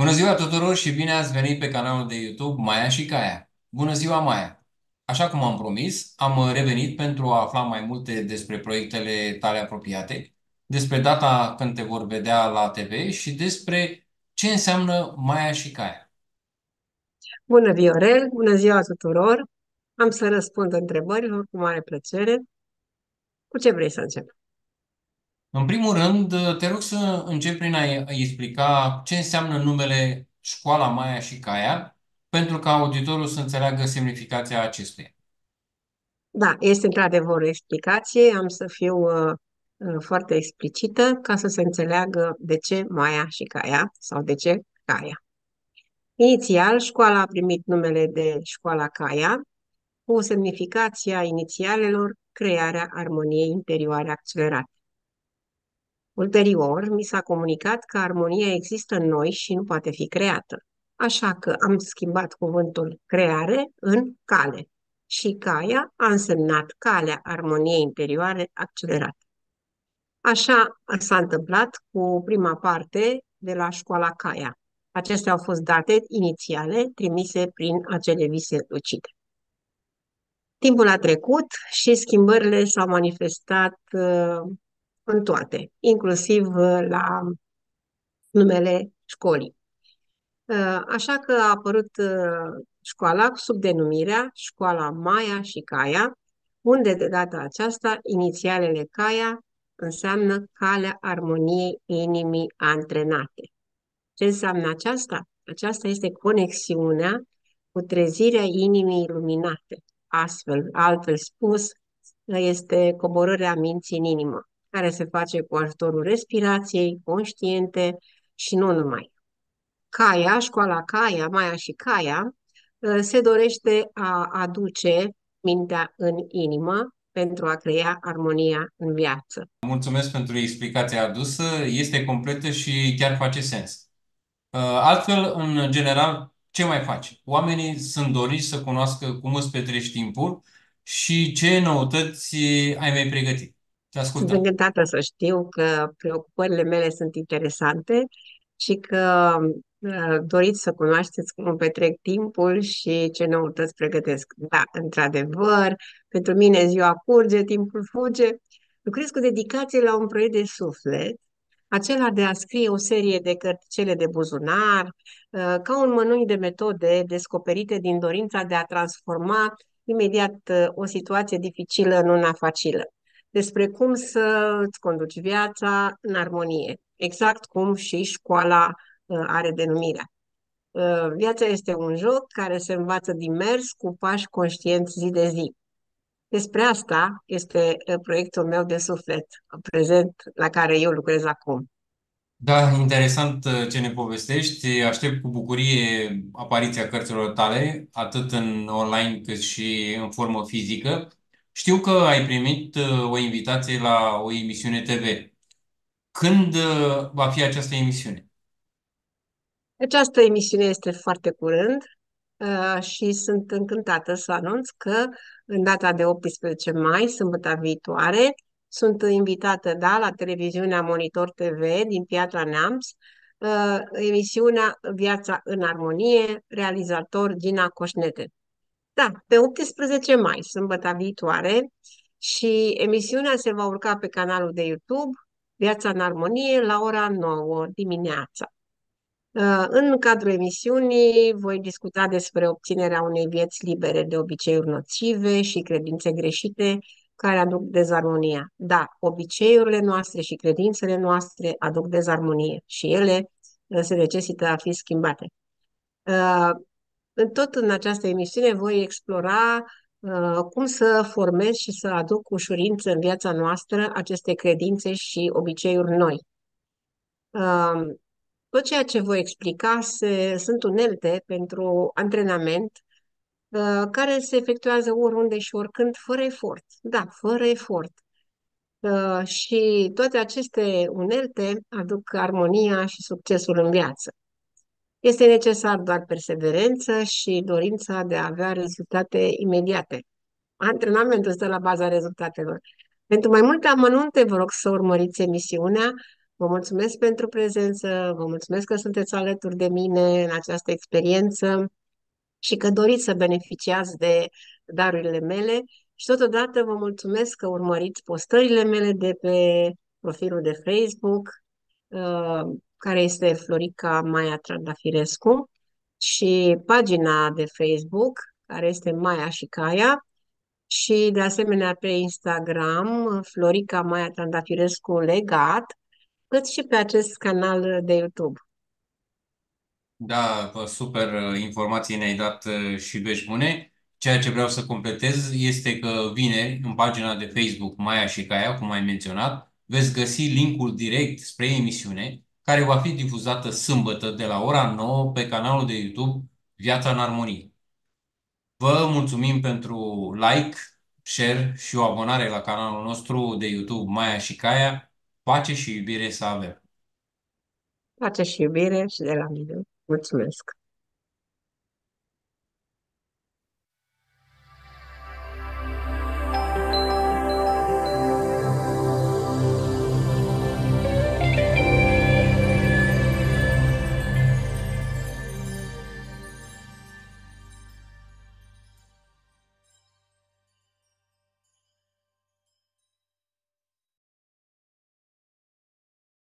Bună ziua tuturor și bine ați venit pe canalul de YouTube Maia și Caia. Bună ziua, Maia! Așa cum am promis, am revenit pentru a afla mai multe despre proiectele tale apropiate, despre data când te vor vedea la TV și despre ce înseamnă Maia și Caia. Bună, Viorel! Bună ziua tuturor! Am să răspund întrebărilor cu mare plăcere. Cu ce vrei să încep? În primul rând, te rog să încep prin a explica ce înseamnă numele Școala Maia și Caia, pentru ca auditorul să înțeleagă semnificația acestuia. Da, este într-adevăr o explicație. Am să fiu foarte explicită ca să se înțeleagă de ce Maia și Caia sau de ce Caia. Inițial, școala a primit numele de Școala Caia, cu semnificația inițialelor crearea armoniei interioare accelerate. Ulterior, mi s-a comunicat că armonia există în noi și nu poate fi creată. Așa că am schimbat cuvântul creare în cale. Și caia a însemnat calea armoniei interioare accelerată. Așa s-a întâmplat cu prima parte de la școala Caia. Acestea au fost date inițiale trimise prin acele vise lucide. Timpul a trecut și schimbările s-au manifestat în toate, inclusiv la numele școlii. Așa că a apărut școala sub denumirea Școala Maia și Caia, unde de data aceasta inițialele Caia înseamnă calea armoniei inimii antrenate. Ce înseamnă aceasta? Aceasta este conexiunea cu trezirea inimii iluminate. Astfel, altfel spus, este coborârea minții în inimă, care se face cu ajutorul respirației conștiente și nu numai. Caia, școala Caia, Maia și Caia, se dorește a aduce mintea în inimă pentru a crea armonia în viață. Mulțumesc pentru explicația adusă, este completă și chiar face sens. Altfel, în general, ce mai faci? Oamenii sunt doriți să cunoască cum îți petreci timpul și ce noutăți ai mai pregătit. Te Sunt ascultăm. încântată să știu că preocupările mele sunt interesante și că doriți să cunoașteți cum îmi petrec timpul și ce noutăți pregătesc. Da, într-adevăr, pentru mine ziua curge, timpul fuge. Lucrez cu dedicație la un proiect de suflet, acela de a scrie o serie de cărticele de buzunar, ca un mănânc de metode descoperite din dorința de a transforma imediat o situație dificilă în una facilă, despre cum să îți conduci viața în armonie, exact cum și școala are denumirea. Viața este un joc care se învață din mers cu pași conștienți zi de zi. Despre asta este proiectul meu de suflet, prezent, la care eu lucrez acum. Da, interesant ce ne povestești. Aștept cu bucurie apariția cărților tale, atât în online cât și în formă fizică. Știu că ai primit o invitație la o emisiune TV. Când va fi această emisiune? Această emisiune este foarte curând și sunt încântată să anunț că în data de 18 mai, sâmbătă viitoare, sunt invitată, da, la televiziunea Monitor TV din Piatra Neamț, emisiunea Viața în Armonie, realizator Gina Coșnete. Da, pe 18 mai, sâmbătă viitoare, și emisiunea se va urca pe canalul de YouTube Viața în Armonie la ora 9 dimineața. În cadrul emisiunii voi discuta despre obținerea unei vieți libere de obiceiuri nocive și credințe greșite care aduc dezarmonia. Da, obiceiurile noastre și credințele noastre aduc dezarmonie și ele se necesită a fi schimbate. Uh, Tot în această emisiune voi explora cum să formez și să aduc cu ușurință în viața noastră aceste credințe și obiceiuri noi. Uh, Tot ceea ce voi explica sunt unelte pentru antrenament care se efectuează oriunde și oricând, fără efort. Da, fără efort. Și toate aceste unelte aduc armonia și succesul în viață. Este necesar doar perseverență și dorința de a avea rezultate imediate. Antrenamentul stă la baza rezultatelor. Pentru mai multe amănunte, vă rog să urmăriți emisiunea Vă mulțumesc pentru prezență, vă mulțumesc că sunteți alături de mine în această experiență și că doriți să beneficiați de darurile mele și totodată vă mulțumesc că urmăriți postările mele de pe profilul de Facebook, care este Florica Maia Trandafirescu, și pagina de Facebook, care este Maia și Caia, și de asemenea pe Instagram, Florica Maia Trandafirescu Legat, cât și pe acest canal de YouTube. Da, super informații ne-ai dat și vești bune. Ceea ce vreau să completez este că vineri, în pagina de Facebook Maia și Caia, cum ai menționat, veți găsi linkul direct spre emisiune, care va fi difuzată sâmbătă de la ora 9 pe canalul de YouTube Viața în Armonie. Vă mulțumim pentru like, share și o abonare la canalul nostru de YouTube Maia și Caia. Pace și iubire să avem! Pace și iubire și de la mine. Mulțumesc!